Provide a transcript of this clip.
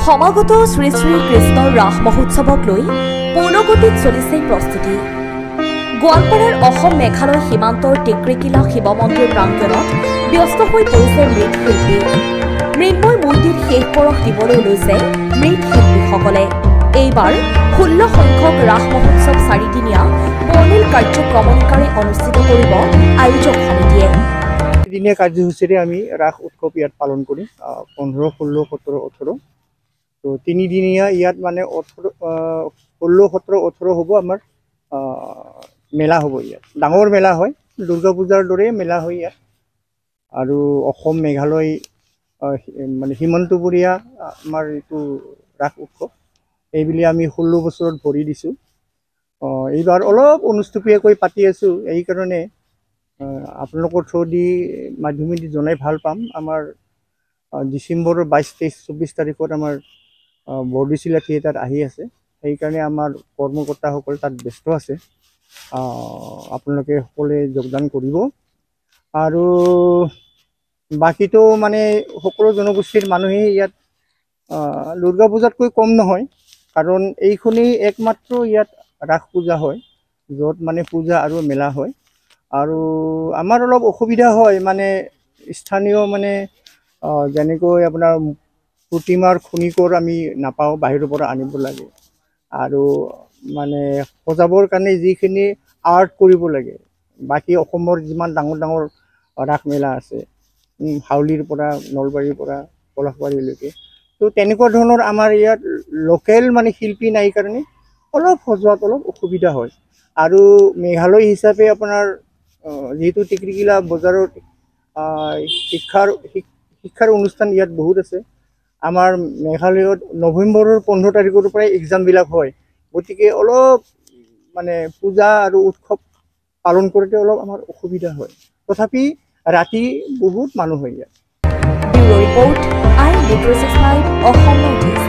সমাগত শ্ৰী শ্ৰী কৃষ্ণৰ ৰাস মহোৎসৱক লৈ পূৰ্ণগতিত চলিছে প্ৰস্তুতি। গোৱালপাৰাৰ অসম মেঘালয় সীমান্তৰ টিকৰিকিলা শিৱ মন্দিৰ প্ৰাংগণত ব্যস্ত হৈ পৰিছে মৃৎশিল্পী। মৃন্ময় মূৰ্তিত শেষ পৰশ দিবলৈ লৈছে মৃৎশিল্পীসকলে। এইবাৰ 16 সংখ্যক ৰাস মহোৎসৱ 4দিনীয়া বৰ্ণিল কাৰ্যক্ৰমণিকাৰে অনুষ্ঠিত কৰিব আয়োজক সমিতিয়ে। দিনীয়া কাৰ্যসূচীৰে আমি ৰাস উৎসৱ ইয়াত পালন কৰিম 15, 16, 17, 18। তো 3 দিনীয়া ইয়াত মানে 16, 17, 18 হ'ব আমাৰ মেলা হ'ব। ইয়াত ডাঙৰ মেলা হয়, দুৰ্গা পূজাৰ দৰে মেলা হয় ইয়াত। আৰু অসম মেঘালয় মানে সীমান্তবৰীয়া আমাৰ এইটো ৰাস উৎসৱ এইবুলি আমি 16 বছৰত ভৰি দিছোঁ। এইবাৰ অলপ অনুষ্টুপীয়াকৈ পাতি আছোঁ। এইকাৰণে আপোনালোকৰ থ্ৰুদি মাধ্যমেদি জনাই ভাল পাম। আমাৰ ডিচেম্বৰৰ 22, 23, 24 তাৰিখত আমাৰ বৰদৈচিলা থিয়েটাৰ আহি আছে। সেইকাৰণে আমাৰ কৰ্মকৰ্তাসকল তাত ব্যস্ত আছে। আপোনালোকে সকলোৱে যোগদান কৰিব। আৰু বাকীটো মানে সকলো জনগোষ্ঠীৰ মানুহেই ইয়াত দুৰ্গা পূজাতকৈ কম নহয়, কাৰণ এইখনেই একমাত্ৰ ইয়াত ৰাস পূজা হয় য'ত মানে পূজা আৰু মেলা হয়। আৰু আমাৰ অলপ অসুবিধা হয়, মানে স্থানীয় মানে যেনেকৈ আপোনাৰ প্ৰতিমাৰ খনিকৰ আমি নাপাওঁ, বাহিৰৰ পৰা আনিব লাগে। আৰু মানে সজাবৰ কাৰণে যিখিনি আৰ্ট কৰিব লাগে, বাকী অসমৰ যিমান ডাঙৰ ডাঙৰ ৰাস মেলা আছে, হাউলিৰ পৰা নলবাৰীৰ পৰা পলাশবাৰীলৈকে, তো তেনেকুৱা ধৰণৰ আমাৰ ইয়াত লোকেল মানে শিল্পী নাই কাৰণে অলপ সজোৱাত অলপ অসুবিধা হয়। আৰু মেঘালয় হিচাপে আপোনাৰ যিহেতু টিকৰিকিলা বজাৰত শিক্ষাৰ অনুষ্ঠান ইয়াত বহুত আছে। আমাৰ মেঘালয়ত নৱেম্বৰৰ 15 তাৰিখৰ পৰাই এক্সামবিলাক হয়। গতিকে অলপ মানে পূজা আৰু উৎসৱ পালন কৰোঁতে অলপ আমাৰ অসুবিধা হয়। তথাপি ৰাতি বহুত মানুহ হয় ইয়াত। Bureau' report, I News 365 Assam north east.